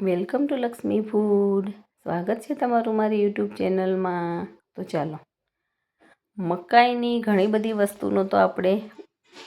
Welcome to Lakshmi food. સ્વાગત છે તમારું મારી યુટ્યુબ ચેનલમાં. તો ચાલો, મકાઈની ઘણી બધી વસ્તુનો તો આપણે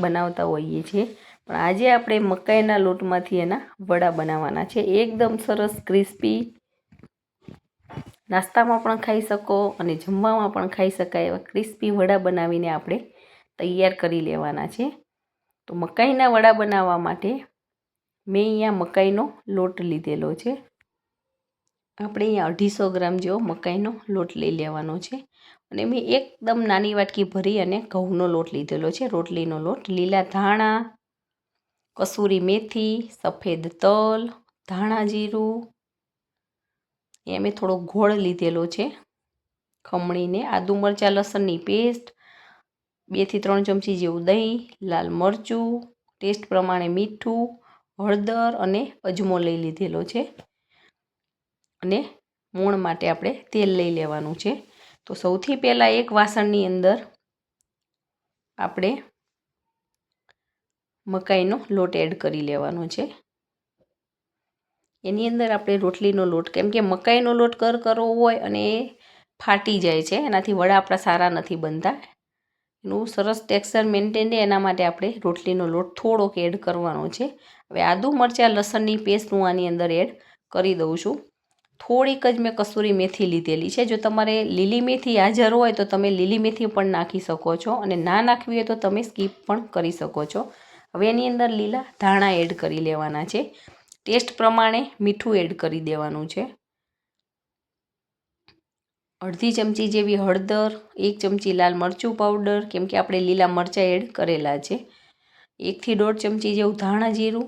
બનાવતા હોઈએ છીએ, પણ આજે આપણે મકાઈના લોટમાંથી એના વડા બનાવવાના છે. એકદમ સરસ ક્રિસ્પી, નાસ્તામાં પણ ખાઈ શકો અને જમવામાં પણ ખાઈ શકાય એવા ક્રિસ્પી વડા બનાવીને આપણે તૈયાર કરી લેવાના છે. તો મકાઈના વડા બનાવવા માટે મેં અહીંયા મકાઈનો લોટ લીધેલો છે. આપણે અહીંયા 250 ગ્રામ જેવો મકાઈનો લોટ લઈ લેવાનો છે અને મેં એકદમ નાની વાટકી ભરી અને ઘઉંનો લોટ લીધેલો છે, રોટલીનો લોટ. લીલા ધાણા, કસૂરી મેથી, સફેદ તલ, ધાણા જીરું, એ મેં થોડો ગોળ લીધેલો છે ખમણીને, આદુ મરચાં લસણની પેસ્ટ, 2 થી 3 ચમચી જેવું દહીં, લાલ મરચું, ટેસ્ટ પ્રમાણે મીઠું, હળદર અને અજમો લઈ લીધેલો છે અને મોણ માટે આપણે તેલ લઈ લેવાનું છે. તો સૌથી પહેલાં એક વાસણની અંદર આપણે મકાઈનો લોટ એડ કરી લેવાનો છે. એની અંદર આપણે રોટલીનો લોટ, કેમ કે મકાઈનો લોટ કરકરો હોય અને એ ફાટી જાય છે, એનાથી વડા આપણા સારા નથી બનતા. એનું સરસ ટેક્સચર મેન્ટેન રહે એના માટે આપણે રોટલીનો લોટ થોડોક એડ કરવાનો છે. હવે આદુ મરચાં લસણની પેસ્ટ હું આની અંદર એડ કરી દઉં છું. થોડીક જ મેં કસૂરી મેથી લીધેલી છે. જો તમારે લીલી મેથી હાજર હોય તો તમે લીલી મેથી પણ નાખી શકો છો અને ના નાખવી હોય તો તમે સ્કીપ પણ કરી શકો છો. હવે એની અંદર લીલા ધાણા એડ કરી લેવાના છે. ટેસ્ટ પ્રમાણે મીઠું એડ કરી દેવાનું છે. અડધી ચમચી જેવી હળદર, 1 ચમચી લાલ મરચું પાવડર, કેમ કે આપણે લીલા મરચાં એડ કરેલા છે, 1 થી 1.5 ચમચી જેવું ધાણા જીરું,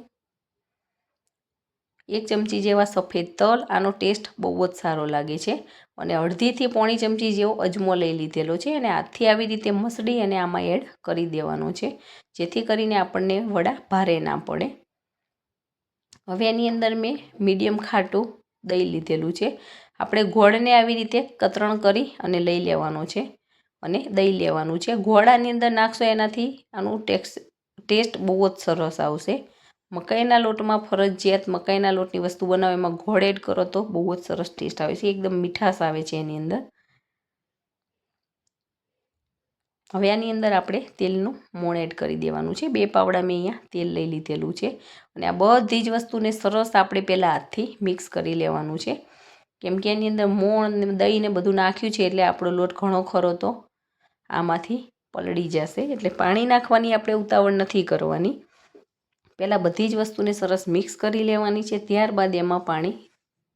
1 ચમચી જેવા સફેદ તલ, આનો ટેસ્ટ બહુ જ સારો લાગે છે, અને અડધીથી પોણી ચમચી જેવો અજમો લઈ લીધેલો છે અને હાથથી આવી રીતે મસળી અને આમાં એડ કરી દેવાનો છે, જેથી કરીને આપણને વડા ભારે ના પડે. હવે એની અંદર મેં મીડિયમ ખાટું દહીં લીધેલું છે. આપણે ગોળને આવી રીતે કતરણ કરી અને લઈ લેવાનો છે અને દહીં લેવાનું છે. ગોળ આની અંદર નાખશો એનાથી આનું ટેસ્ટ બહુ જ સરસ આવશે. મકાઈના લોટમાં ફરજિયાત મકાઈના લોટની વસ્તુ બનાવો એમાં ગોળ એડ કરો તો બહુ જ સરસ ટેસ્ટ આવે છે, એકદમ મીઠાશ આવે છે એની અંદર. હવે આની અંદર આપણે તેલનું મોણ એડ કરી દેવાનું છે. 2 પાવડા મેં અહીંયા તેલ લઈ લીધેલું છે અને આ બધી જ વસ્તુને સરસ આપણે પહેલાં હાથથી મિક્સ કરી લેવાનું છે, કેમ કે એની અંદર મોણ ને દહીં ને બધું નાખ્યું છે એટલે આપણો લોટ ઘણો ખરો તો આમાંથી પલળી જશે. એટલે પાણી નાખવાની આપણે ઉતાવળ નથી કરવાની. પહેલાં બધી જ વસ્તુને સરસ મિક્સ કરી લેવાની છે, ત્યારબાદ એમાં પાણી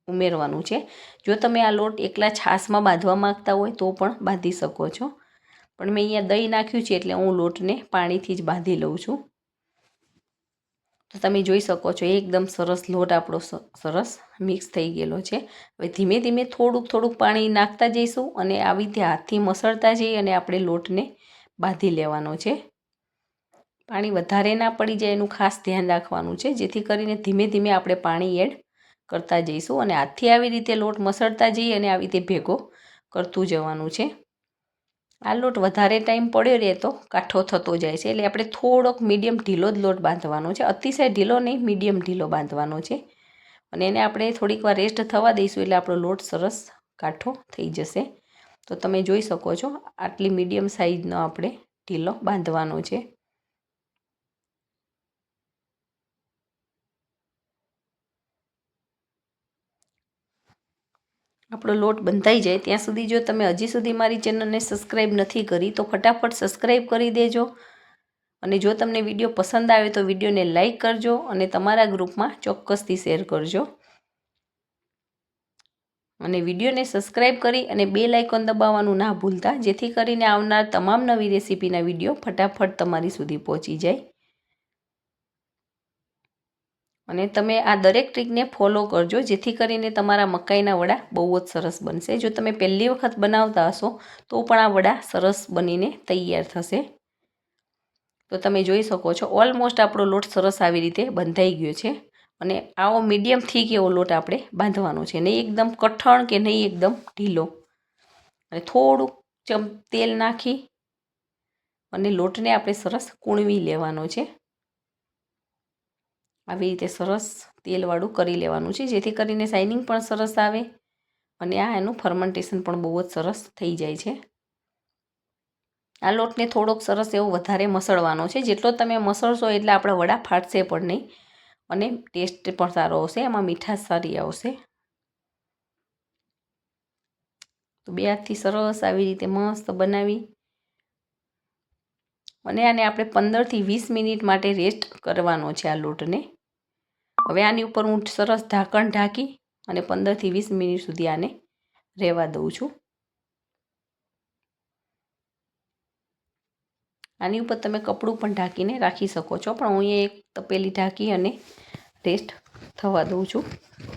ઉમેરવાનું છે. જો તમે આ લોટ એકલા છાશમાં બાંધવા માંગતા હોય તો પણ બાંધી શકો છો, પણ મેં અહીંયા દહીં નાખ્યું છે એટલે હું લોટને પાણીથી જ બાંધી લઉં છું. તો તમે જોઈ શકો છો એકદમ સરસ લોટ આપણો સરસ મિક્સ થઈ ગયેલો છે. હવે ધીમે ધીમે થોડુંક પાણી નાખતા જઈશું અને આવી રીતે હાથથી મસળતા જઈ અને આપણે લોટને બાંધી લેવાનો છે. પાણી વધારે ના પડી જાય એનું ખાસ ધ્યાન રાખવાનું છે, જેથી કરીને ધીમે ધીમે આપણે પાણી એડ કરતા જઈશું અને હાથથી આવી રીતે લોટ મસળતા જઈએ અને આવી રીતે ભેગો કરતું જવાનું છે. આ લોટ વધારે ટાઈમ પડ્યો રહે તો કાઠો થતો જાય છે, એટલે આપણે થોડોક મીડિયમ ઢીલો જ લોટ બાંધવાનો છે, અતિશય ઢીલો નહીં, મીડિયમ ઢીલો બાંધવાનો છે અને એને આપણે થોડીક વાર રેસ્ટ થવા દઈશું એટલે આપણો લોટ સરસ કાઠો થઈ જશે. તો તમે જોઈ શકો છો આટલી મીડિયમ સાઇઝનો આપણે ઢીલો બાંધવાનો છે. આપણો લોટ બંધાઈ જાય ત્યાં સુધી જો તમે હજી સુધી મારી ચેનલને સબસ્ક્રાઈબ નથી કરી તો ફટાફટ સબસ્ક્રાઈબ કરી દેજો, અને જો તમને વિડીયો પસંદ આવે તો વિડીયોને લાઈક કરજો અને તમારા ગ્રુપમાં ચોક્કસથી શેર કરજો, અને વિડીયોને સબસ્ક્રાઈબ કરી અને બેલ આઇકોન દબાવવાનું ના ભૂલતા, જેથી કરીને આવનાર તમામ નવી રેસીપીના વિડીયો ફટાફટ તમારી સુધી પહોંચી જાય. અને તમે આ દરેક ટ્રીકને ફોલો કરજો, જેથી કરીને તમારા મકાઈના વડા બહુ જ સરસ બનશે. જો તમે પહેલી વખત બનાવતા હશો તો પણ આ વડા સરસ બનીને તૈયાર થશે. તો તમે જોઈ શકો છો ઓલમોસ્ટ આપણો લોટ સરસ આવી રીતે બંધાઈ ગયો છે, અને આવો મીડિયમ થીક એવો લોટ આપણે બાંધવાનો છે, નહીં એકદમ કઠણ કે નહીં એકદમ ઢીલો. અને થોડુંક તેલ નાખી અને લોટને આપણે સરસ કૂણવી લેવાનો છે. આવી રીતે સરસ તેલવાળું કરી લેવાનું છે, જેથી કરીને શાઇનિંગ પણ સરસ આવે અને આ એનું ફર્મેન્ટેશન પણ બહુ જ સરસ થઈ જાય છે. આ લોટને થોડોક સરસ એવો વધારે મસળવાનો છે. જેટલો તમે મસળશો એટલે આપણા વડા ફાટશે પણ નહીં અને ટેસ્ટ પણ સારો આવશે, એમાં મીઠાશ સારી આવશે. તો 2 હાથથી સરસ આવી રીતે મસ્ત બનાવી અને આને આપણે 15 થી 20 મિનિટ માટે રેસ્ટ કરવાનો છે આ લોટને. હવે આની ઉપર હું સરસ ઢાંકણ ઢાંકી અને 15 થી 20 મિનિટ સુધી આને રહેવા દઉં છું. આની ઉપર તમે કપડું પણ ઢાંકીને રાખી શકો છો, પણ હું એક તપેલી ઢાંકી અને રેસ્ટ થવા દઉં છું.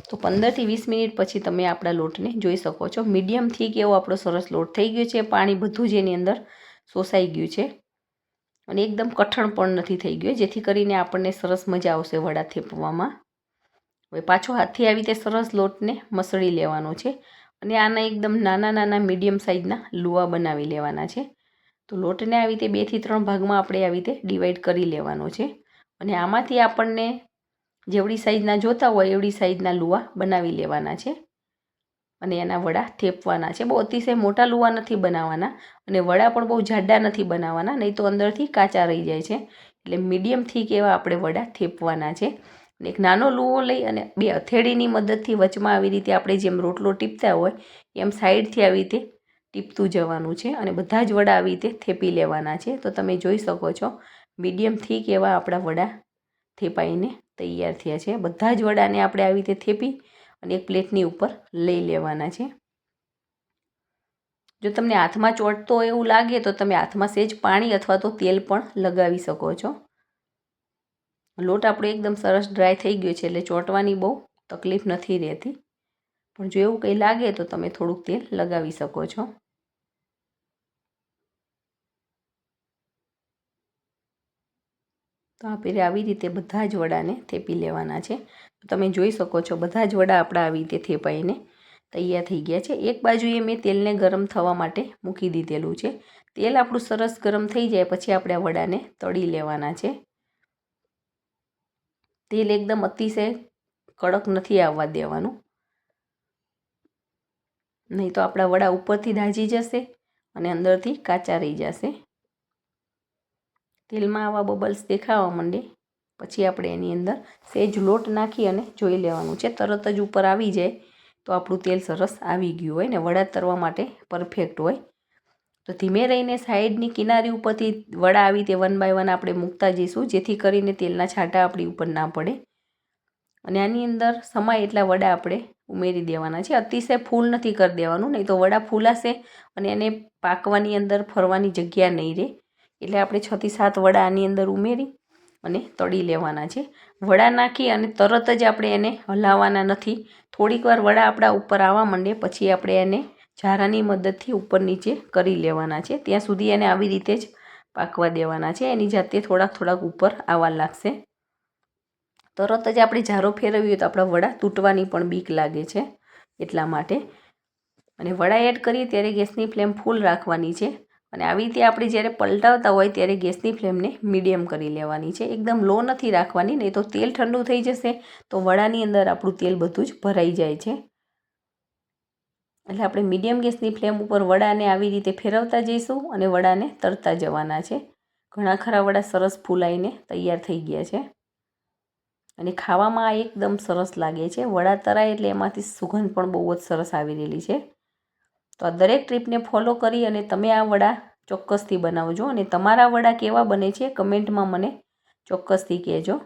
તો 15 થી 20 મિનિટ પછી તમે આપણા લોટને જોઈ શકો છો. મીડિયમ થીક એવો આપણો સરસ લોટ થઈ ગયો છે. પાણી બધું જ એની અંદર શોષાઈ ગયું છે અને એકદમ કઠણ પણ નથી થઈ ગયું, જેથી કરીને આપણને સરસ મજા આવશે વડા થેપવામાં. હવે પાછો હાથથી આવી રીતે સરસ લોટને મસળી લેવાનો છે અને આના એકદમ નાના નાના મીડિયમ સાઇઝના લુવા બનાવી લેવાના છે. તો લોટને આવી રીતે 2 થી 3 ભાગમાં આપણે આવી રીતે ડિવાઈડ કરી લેવાનો છે અને આમાંથી આપણને જેવડી સાઇઝના જોતા હોય એવડી સાઇઝના લુવા બનાવી લેવાના છે અને એના વડા થેપવાના છે. બહુ અતિશય મોટા લુવા નથી બનાવવાના અને વડા પણ બહુ જાડા નથી બનાવવાના, નહીં તો અંદરથી કાચા રહી જાય છે. એટલે મીડિયમ થીક એવા આપણે વડા થેપવાના છે. અને એક નાનો લુવો લઈ અને 2 હથેળીની મદદથી વચમાં આવી રીતે આપણે જેમ રોટલો ટીપતા હોય એમ સાઈડથી આવી રીતે ટીપતું જવાનું છે અને બધા જ વડા આવી રીતે થેપી લેવાના છે. તો તમે જોઈ શકો છો મીડિયમ થીક એવા આપણા વડા થેપાઈને તૈયાર થયા છે. બધા જ વડાને આપણે આવી રીતે થેપી અને એક પ્લેટની ઉપર લઈ લેવાના છે. જો તમને હાથમાં ચોંટતો હોય એવું લાગે તો તમે હાથમાં સહેજ પાણી અથવા તો તેલ પણ લગાવી શકો છો. લોટ આપણો એકદમ સરસ ડ્રાય થઈ ગયો છે એટલે ચોંટવાની બહુ તકલીફ નથી રહેતી, પણ જો એવું કંઈ લાગે તો તમે થોડુંક તેલ લગાવી શકો છો. તો આવી રીતે બધા જ વડાને થેપી લેવાના છે. તો તમે જોઈ શકો છો બધા જ વડા આપણા આવી રીતે થેપાઈને તૈયાર થઈ ગયા છે. એક બાજુએ મેં તેલને ગરમ થવા માટે મૂકી દીધેલું છે. તેલ આપણું સરસ ગરમ થઈ જાય પછી આપણે આ વડાને તળી લેવાના છે. તેલ એકદમ અતિશય કડક નથી આવવા દેવાનું, નહીં તો આપણા વડા ઉપરથી દાઝી જશે અને અંદરથી કાચા રહી જશે. તેલમાં આવા બબલ્સ દેખાવા માંડે પછી આપણે એની અંદર સહેજ લોટ નાખી અને જોઈ લેવાનું છે. તરત જ ઉપર આવી જાય તો આપણું તેલ સરસ આવી ગયું હોય ને વડા તળવા માટે પરફેક્ટ હોય. તો ધીમે રહીને સાઈડની કિનારી ઉપરથી વડા આવી રીતે 1 બાય 1 આપણે મૂકતા જઈશું, જેથી કરીને તેલના છાંટા આપણી ઉપર ના પડે. અને આની અંદર સમાય એટલા વડા આપણે ઉમેરી દેવાના છે. અતિશય ફૂલ નથી કરી દેવાનું, નહીં તો વડા ફૂલાશે અને એને પાકવાની અંદર ફરવાની જગ્યા નહીં રહે. એટલે આપણે 6 થી 7 વડા આની અંદર ઉમેરી અને તળી લેવાના છે. વડા નાખી અને તરત જ આપણે એને હલાવવાના નથી. થોડીક વાર વડા આપણા ઉપર આવવા માંડે પછી આપણે એને ઝારાની મદદથી ઉપર નીચે કરી લેવાના છે. ત્યાં સુધી એને આવી રીતે જ પાકવા દેવાના છે. એની જાતે થોડાક ઉપર આવવા લાગશે. તરત જ આપણે ઝારો ફેરવીએ તો આપણા વડા તૂટવાની પણ બીક લાગે છે, એટલા માટે. અને વડા એડ કરીએ ત્યારે ગેસની ફ્લેમ ફૂલ રાખવાની છે અને આવી રીતે આપણે જ્યારે પલટાવતા હોય ત્યારે ગેસની ફ્લેમને મીડિયમ કરી લેવાની છે. એકદમ લો નથી રાખવાની, નહીં તો તેલ ઠંડુ થઈ જશે તો વડાની અંદર આપણું તેલ બધું જ ભરાઈ જાય છે. એટલે આપણે મીડિયમ ગેસની ફ્લેમ ઉપર વડાને આવી રીતે ફેરવતા જઈશું અને વડાને તળતા જવાના છે. ઘણા ખરા વડા સરસ ફૂલાઈને તૈયાર થઈ ગયા છે અને ખાવામાં એકદમ સરસ લાગે છે. વડા તળાય એટલે એમાંથી સુગંધ પણ બહુ જ સરસ આવી રહેલી છે. તો આ દરેક ટ્રીપને ફોલો કરી અને તમે આ વડા ચોક્કસથી બનાવજો અને તમારા વડા કેવા બને છે કમેન્ટમાં મને ચોક્કસથી કહેજો.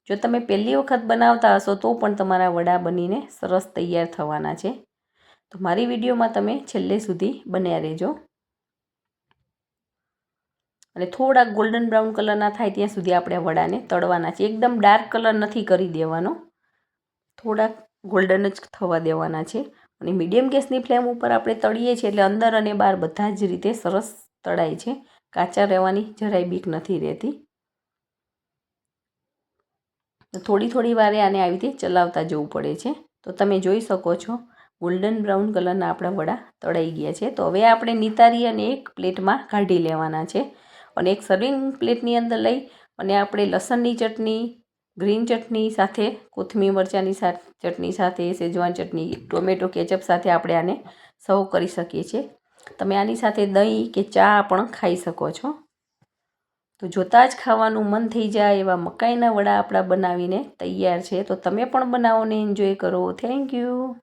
જો તમે પહેલી વખત બનાવતા હશો તો પણ તમારા વડા બનીને સરસ તૈયાર થવાના છે. તો મારી વિડીયોમાં તમે છેલ્લે સુધી બન્યા રહેજો અને થોડાક ગોલ્ડન બ્રાઉન કલરના થાય ત્યાં સુધી આપણે વડાને તળવાના છે. એકદમ ડાર્ક કલર નથી કરી દેવાનો, થોડાક ગોલ્ડન જ થવા દેવાના છે. અને મીડિયમ ગેસની ફ્લેમ ઉપર આપણે તળીએ છીએ એટલે અંદર અને બહાર બધા જ રીતે સરસ તળાય છે. કાચા રહેવાની જરાય બીક નથી રહેતી. થોડી વારે આને આવી રીતે ચલાવતા જવું પડે છે. તો તમે જોઈ શકો છો ગોલ્ડન બ્રાઉન કલરના આપણા વડા તળાઈ ગયા છે. તો હવે આપણે નિતારી અને એક પ્લેટમાં કાઢી લેવાના છે અને એક સર્વિંગ પ્લેટની અંદર લઈ અને આપણે લસણની ચટણી, ગ્રીન ચટણી સાથે, કોથમીર મરચાંની ચટણી સાથે, શેજવાન ચટણી, ટોમેટો કેચઅપ સાથે આપણે આને સર્વ કરી શકીએ છીએ. તમે આની સાથે દહીં કે ચા પણ ખાઈ શકો છો. તો જોતાં જ ખાવાનું મન થઈ જાય એવા મકાઈના વડા આપણા બનાવીને તૈયાર છે. તો તમે પણ બનાવો ને એન્જોય કરો. Thank you.